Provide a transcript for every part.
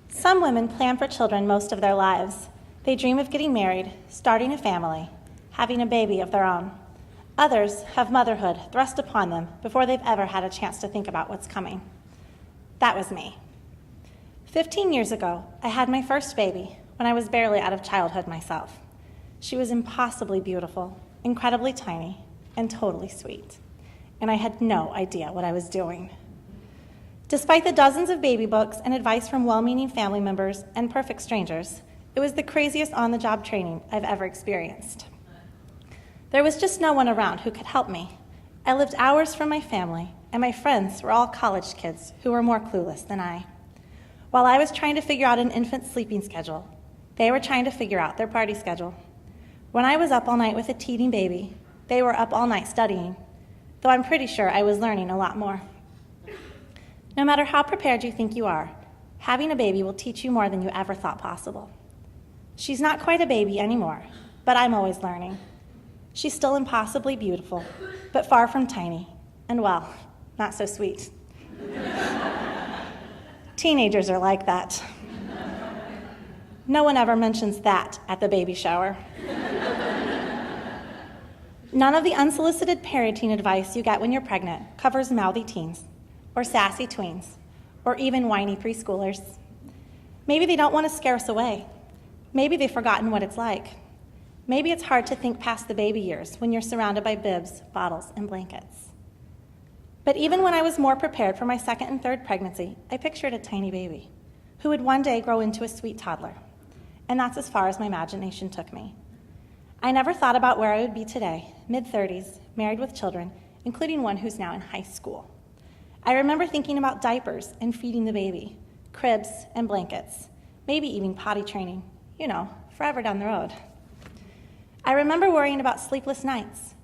Some women plan for children most of their lives. They dream of getting married, starting a family, having a baby of their own. Others have motherhood thrust upon them before they've ever had a chance to think about what's coming. That was me. 15 years ago, I had my first baby when I was barely out of childhood myself. She was impossibly beautiful, incredibly tiny, and totally sweet. And I had no idea what I was doing. Despite the dozens of baby books and advice from well-meaning family members and perfect strangers, it was the craziest on-the-job training I've ever experienced. There was just no one around who could help me. I lived hours from my family, and my friends were all college kids who were more clueless than I. While I was trying to figure out an infant's sleeping schedule, they were trying to figure out their party schedule. When I was up all night with a teething baby, they were up all night studying, though I'm pretty sure I was learning a lot more. No matter how prepared you think you are, having a baby will teach you more than you ever thought possible. She's not quite a baby anymore, but I'm always learning. She's still impossibly beautiful, but far from tiny, and well, not so sweet. Teenagers are like that. No one ever mentions that at the baby shower. None of the unsolicited parenting advice you get when you're pregnant covers mouthy teens, or sassy tweens, or even whiny preschoolers. Maybe they don't want to scare us away. Maybe they've forgotten what it's like. Maybe it's hard to think past the baby years when you're surrounded by bibs, bottles, and blankets. But even when I was more prepared for my second and third pregnancy, I pictured a tiny baby who would one day grow into a sweet toddler. And that's as far as my imagination took me. I never thought about where I would be today, mid-30s, married with children, including one who's now in high school. I remember thinking about diapers and feeding the baby, cribs and blankets, maybe even potty training, forever down the road. I remember worrying about sleepless nights,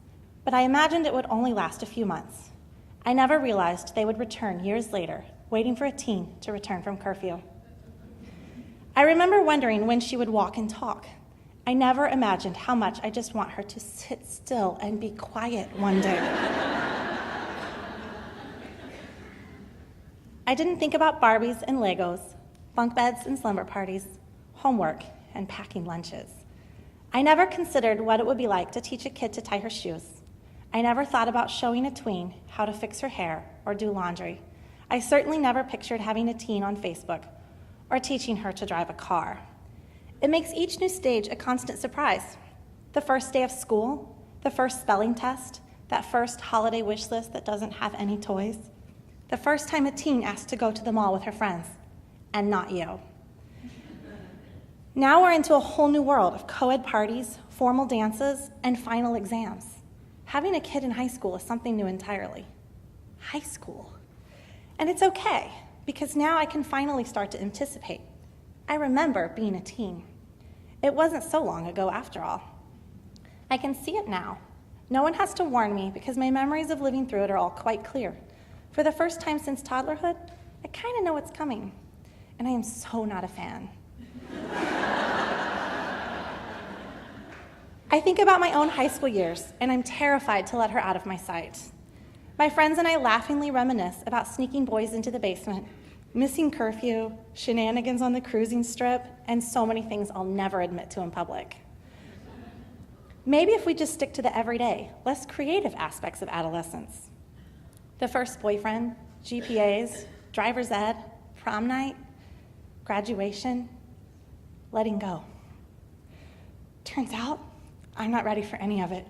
but I imagined it would only last a few months. I never realized they would return years later, waiting for a teen to return from curfew. I remember wondering when she would walk and talk. I never imagined how much I just want her to sit still and be quiet one day. I didn't think about Barbies and Legos, bunk beds and slumber parties, homework and packing lunches. I never considered what it would be like to teach a kid to tie her shoes. I never thought about showing a tween how to fix her hair or do laundry. I certainly never pictured having a teen on Facebook or teaching her to drive a car. It makes each new stage a constant surprise. The first day of school, the first spelling test, that first holiday wish list that doesn't have any toys, the first time a teen asks to go to the mall with her friends, and not you. Now we're into a whole new world of co-ed parties, formal dances, and final exams. Having a kid in high school is something new entirely. High school. And it's okay, because now I can finally start to anticipate. I remember being a teen. It wasn't so long ago after all. I can see it now. No one has to warn me because my memories of living through it are all quite clear. For the first time since toddlerhood, I kind of know what's coming, and I am so not a fan. I think about my own high school years, and I'm terrified to let her out of my sight. My friends and I laughingly reminisce about sneaking boys into the basement, missing curfew, shenanigans on the cruising strip, and so many things I'll never admit to in public. Maybe if we just stick to the everyday, less creative aspects of adolescence. The first boyfriend, GPAs, driver's ed, prom night, graduation, letting go. Turns out, I'm not ready for any of it.